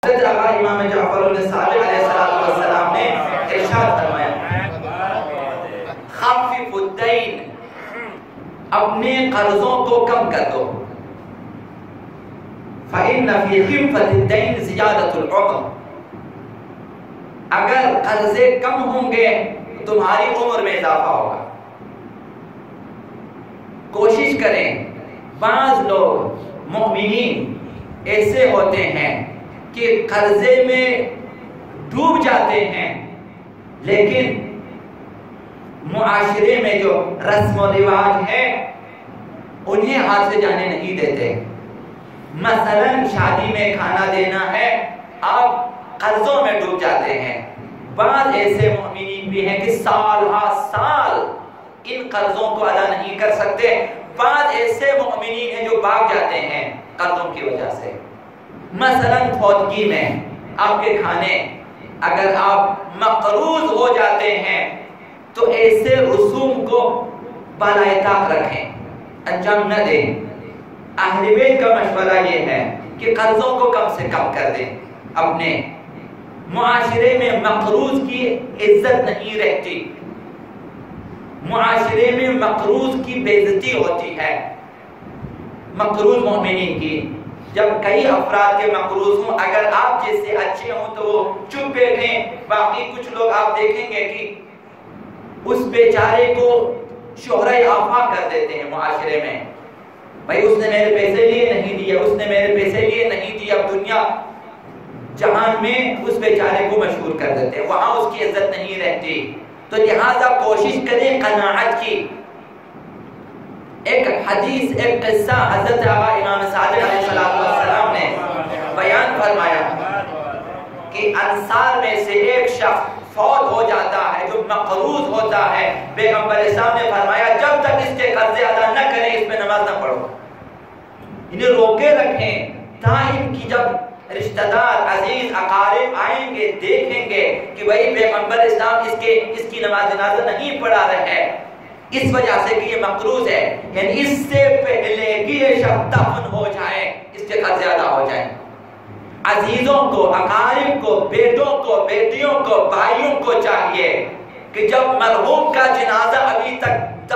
امام جعفر صادق علیہ السلام نے ارشاد فرمایا خفف الدین، اپنے قرضوں کو کم کر دو، فإن فی خفة الدین زیادۃ العمر، اگر قرضے کم ہوں گے تمہاری عمر میں اضافہ ہوگا۔ کوشش کریں، بعض لوگ مومنین ایسے ہوتے ہیں کہ قرضے میں ڈوب جاتے ہیں، لیکن معاشرے میں جو رسم و رواج ہے انہیں ہاتھ سے جانے نہیں دیتے۔ مثلا شادی میں کھانا دینا ہے، آپ قرضوں میں ڈوب جاتے ہیں۔ بعض ایسے مومنین بھی ہیں کہ سال ہا سال ان قرضوں کو ادا نہیں کر سکتے۔ بعض ایسے مومنین ہیں جو بھاگ جاتے ہیں قرضوں کی وجہ سے۔ مثلا فوتگی میں آپ کے کھانے اگر آپ مقروض ہو جاتے ہیں تو ایسے رسوم کو بالائے طاق رکھیں، انجام نہ دیں۔ اہل بیت کا مشورہ یہ ہے کہ قرضوں کو کم سے کم کر دیں۔ اپنے معاشرے میں مقروض کی عزت نہیں رہتی، معاشرے میں مقروض کی بے عزتی ہوتی ہے۔ مقروض مومنین کی جب کئی افراد کے مقروض ہوں، اگر آپ جیسے اچھے ہوں تو وہ چپ بیٹھیں، باقی کچھ لوگ آپ دیکھیں گے کہ اس بیچارے کو شہرہ آفاق کر دیتے ہیں معاشرے میں۔ بھائی اس نے میرے پیسے لیے نہیں دیے، اس نے میرے پیسے لیے نہیں دیے، اب دنیا جہان میں اس بیچارے کو مشہور کر دیتے ہیں، وہاں اس کی عزت نہیں رہتی۔ تو لہذا کوشش کریں قناعت کی۔ ایک حدیث، ایک قصہ حضرت آقا امام صادق علیہ السلام نے بیان فرمایا کہ انصار میں سے ایک شخص فوت ہو جاتا ہے جو مقروض ہوتا ہے۔ پیغمبر اسلام نے فرمایا جب تک اس کے قرضے ادا نہ کریں اس میں نماز نہ پڑھو، انہیں روکے رکھیں تا ان کی جب رشتہ دار عزیز اقارب آئیں گے دیکھیں گے کہ بھئی پیغمبر اسلام اس کی نماز جنازہ نہیں پڑھا رہے، اس وجہ سے کہ یہ مقروض ہے، یعنی اس سے پہلے کہ یہ شخص دفن ہو جائے اس کے قرضے ادا ہو جائیں۔ عزیزوں کو، اقارب کو، بیٹوں کو، بیٹیوں کو، بھائیوں کو چاہیے کہ جب مرحوم کا جنازہ ابھی تک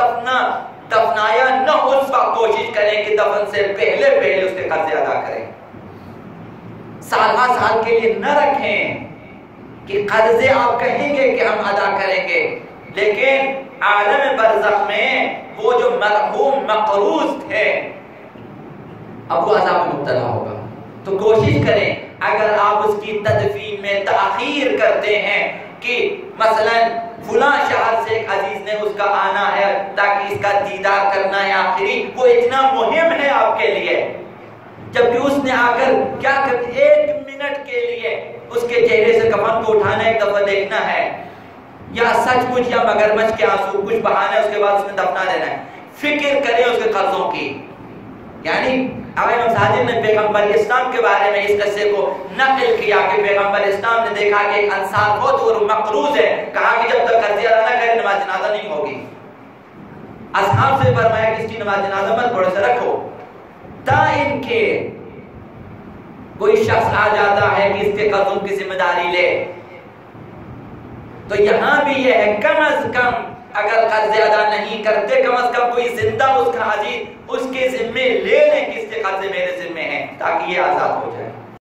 دفنایا نہ اس وقت کوشش کریں کہ دفن سے پہلے اس کے قرضے ادا کریں۔ سال ہر سال کے لیے نہ رکھیں کہ قرضے آپ کہیں گے کہ ہم ادا کریں گے، لیکن عالم برزخ میں وہ جو مرحوم مقروض تھے اب وہ عذاب میں مبتلا ہوگا۔ تو کوشش کریں اگر آپ اس کی تدفین میں تاخیر کرتے ہیں کہ مثلا فلاں شہر سے ایک عزیز نے اس کا آنا ہے تاکہ اس کا دیدار کرنا ہے آخری، وہ اتنا مہم ہے آپ کے لیے، جبکہ اس نے آ کر کیا کر ایک منٹ کے لیے اس کے چہرے سے کفن کو اٹھانا ایک دفعہ دیکھنا ہے، یا سچ مچ یا مگرمچھ کے آنسو کچھ بہانا ہے اس کے بعد اس میں دفنا دینا ہے۔ فکر کریں اس کے قرضوں کی۔ یعنی امام صادق نے پیغمبر اسلام کے بارے میں اس قصے کو نقل کیا کہ پیغمبر اسلام نے دیکھا کہ ایک انصار بہت اور مقروض ہے، کہا کہ جب تک قرضے ادا نہ کرے نماز جنازہ نہیں ہوگی۔ اصحاب سے فرمایا کہ اس کی نماز جنازہ مت پڑھو، سے رکھو تا ان کے کوئی شخص آ جاتا ہے کہ اس کے قرضوں کی ذمہ داری لے۔ تو یہاں بھی یہ ہے کم از کم اگر قرضے ادا نہیں کرتے کم از کم کوئی زندہ اس کا عزیز اس کے ذمے لے لیں کہ اس کے قرضے میرے ذمے ہیں تاکہ یہ آزاد ہو جائے۔